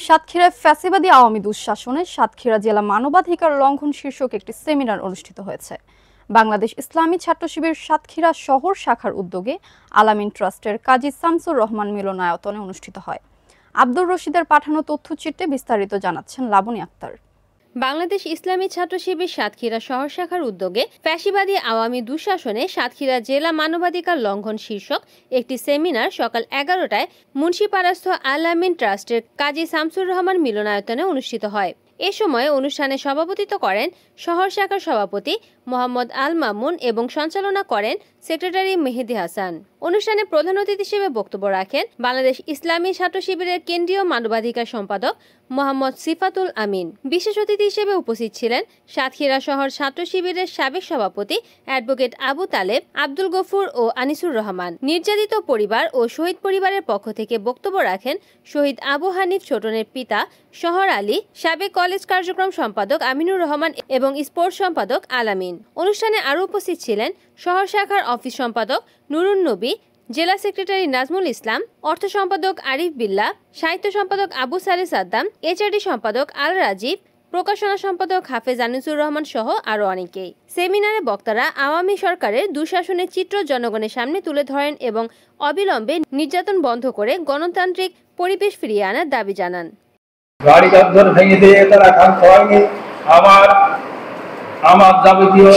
সাতক্ষীরায় ফ্যাসিবাদী আওয়ামী দুঃশাসনে সাতক্ষীরা জেলা মানবাধিকার লঙ্ঘন শীর্ষক একটি সেমিনার অনুষ্ঠিত হয়েছে। বাংলাদেশ ইসলামী ছাত্র শিবির সাতক্ষীরা শহর শাখার উদ্যোগে আলামিন ট্রাস্টের কাজী শামসুর রহমান মিলনায়তনে অনুষ্ঠিত হয়। আব্দুর রশিদের পাঠানো তথ্যচিত্রে বিস্তারিত জানাচ্ছেন লাবনী আক্তার। বাংলাদেশ ইসলামী ছাত্র শিবির সাতক্ষীরা শহর শাখার উদ্যোগে ফ্যাসিবাদী আওয়ামী দুঃশাসনে সাতক্ষীরা জেলা মানবাধিকার লঙ্ঘন শীর্ষক একটি সেমিনার সকাল 11টায় মুন্সিপাড়াস্থ আলামিন ট্রাস্টের কাজী শামসুর রহমান মিলনায়তনে অনুষ্ঠিত হয়। এ সময় অনুষ্ঠানে সভাপতিত্ব করেন শহর শাখার সভাপতি মোহাম্মদ আল মামুন এবং সঞ্চালনা করেন সেক্রেটারি মেহেদি হাসান। অনুষ্ঠানে প্রধান অতিথি হিসেবে বক্তব্য রাখেন বাংলাদেশ ইসলামী ছাত্র শিবিরের কেন্দ্রীয় মানবাধিকার সম্পাদক মোহাম্মদ সিফাতুল আমিন। বিশেষ অতিথি হিসেবে উপস্থিত ছিলেন সাতক্ষীরা শহর ছাত্র শিবিরের সাবেক সভাপতি অ্যাডভোকেট আবু তালেব, আব্দুল গফুর ও আনিসুর রহমান। নির্যাতিত পরিবার ও শহীদ পরিবারের পক্ষ থেকে বক্তব্য রাখেন শহীদ আবু হানিফ ছোটনের পিতা শহর আলী, সাবেক কলেজ কার্যক্রম সম্পাদক আমিনুর রহমান এবং স্পোর্টস সম্পাদক আলামিন। অনুষ্ঠানে আরও উপস্থিত ছিলেন শহর শাখার অফিস সম্পাদক নুরুন নবী, জেলা সেক্রেটারি নাজমুল ইসলাম, অর্থ সম্পাদক আরিফ বিল্লাহ, সাহিত্য সম্পাদক আবু সালে সাদ্দাম, এইচআরডি সম্পাদক আল রাজীব, প্রকাশনা সম্পাদক হাফেজ আনিসুর রহমান সহ আরও অনেকেই। সেমিনারে বক্তারা আওয়ামী সরকারের দুঃশাসনের চিত্র জনগণের সামনে তুলে ধরেন এবং অবিলম্বে নির্যাতন বন্ধ করে গণতান্ত্রিক পরিবেশ ফিরিয়ে আনার দাবি জানান। আমার যাবতীয়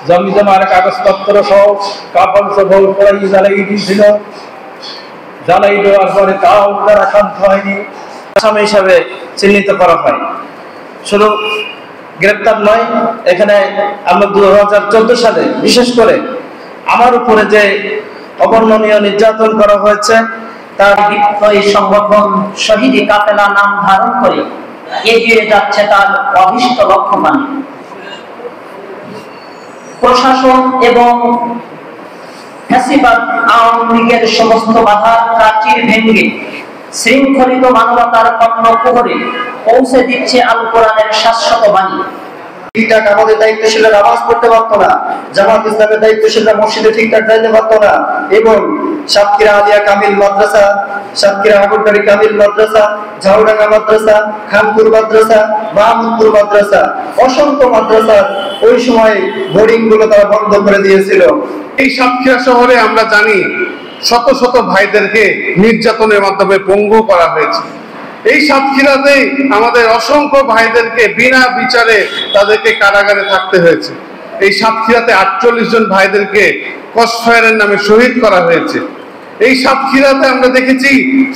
জমি জমার কাগজপত্র সহ কাপড় চোপড় পড়াই জ্বালাই দিয়েছিল। জ্বালাই দেওয়ার পরে তাও তারা শান্ত হয়নি, আসামি হিসাবে চিহ্নিত করা হয়। শুধু গ্রেপ্তার নয়, এখানে আমরা 2014 সালে বিশেষ করে আমার উপরে যে অবর্ণনীয় নির্যাতন করা হয়েছে তার বিপ্লবী সংগঠন শহীদি কাফেলা নাম ধারণ করে এগিয়ে যাচ্ছে তার অভিষ্ট লক্ষ্যমানে। প্রশাসন এবং ফ্যাসিবাদ আওয়ামী লীগের সমস্ত বাধা প্রাচীর ভেঙে শৃঙ্খলিত মানবতার পণ্য প্রহরে পৌঁছে দিচ্ছে আল কোরআনের শাশ্বত বাণী। ঠিকঠাক আমাদের দায়িত্বশীলরা নামাজ পড়তে পারতো না, জামাত ইসলামের দায়িত্বশীলরা মসজিদে ঠিকঠাক যাইতে পারতো না, এবং সাতক্ষীরা আলিয়া কামিল মাদ্রাসা, সাতক্ষীরা আগরবাড়ি কামিল মাদ্রাসা, ঝাউডাঙ্গা মাদ্রাসা, খানপুর মাদ্রাসা, মাহমুদপুর মাদ্রাসা, অসংখ্য মাদ্রাসা ওই সময় বোর্ডিং গুলো তারা বন্ধ করে দিয়েছিল। এই সাতক্ষীরা শহরে আমরা জানি শত শত ভাইদেরকে নির্যাতনের মাধ্যমে পঙ্গু করা হয়েছে। এই সাতক্ষীরাতে আমাদের অসংখ্য ভাইদেরকে বিনা বিচারে তাদেরকে কারাগারে থাকতে হয়েছে। এই সাতক্ষীরাতে 48 জন ভাইদেরকে ক্রসফায়ারের নামে শহীদ করা হয়েছে। এই সাতক্ষীরাতে আমরা দেখেছি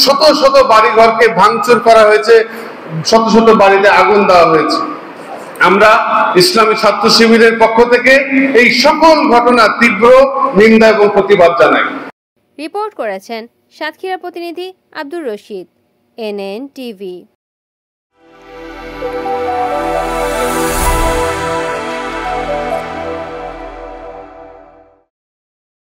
শত শত বাড়িঘরকে ভাঙচুর করা হয়েছে, শত শত বাড়িতে আগুন দেওয়া হয়েছে। আমরা ইসলামী ছাত্র শিবিরের পক্ষ থেকে এই সকল ঘটনা তীব্র নিন্দা এবং প্রতিবাদ জানাই। রিপোর্ট করেছেন সাতক্ষীরা প্রতিনিধি আব্দুর রশিদ, NN TV।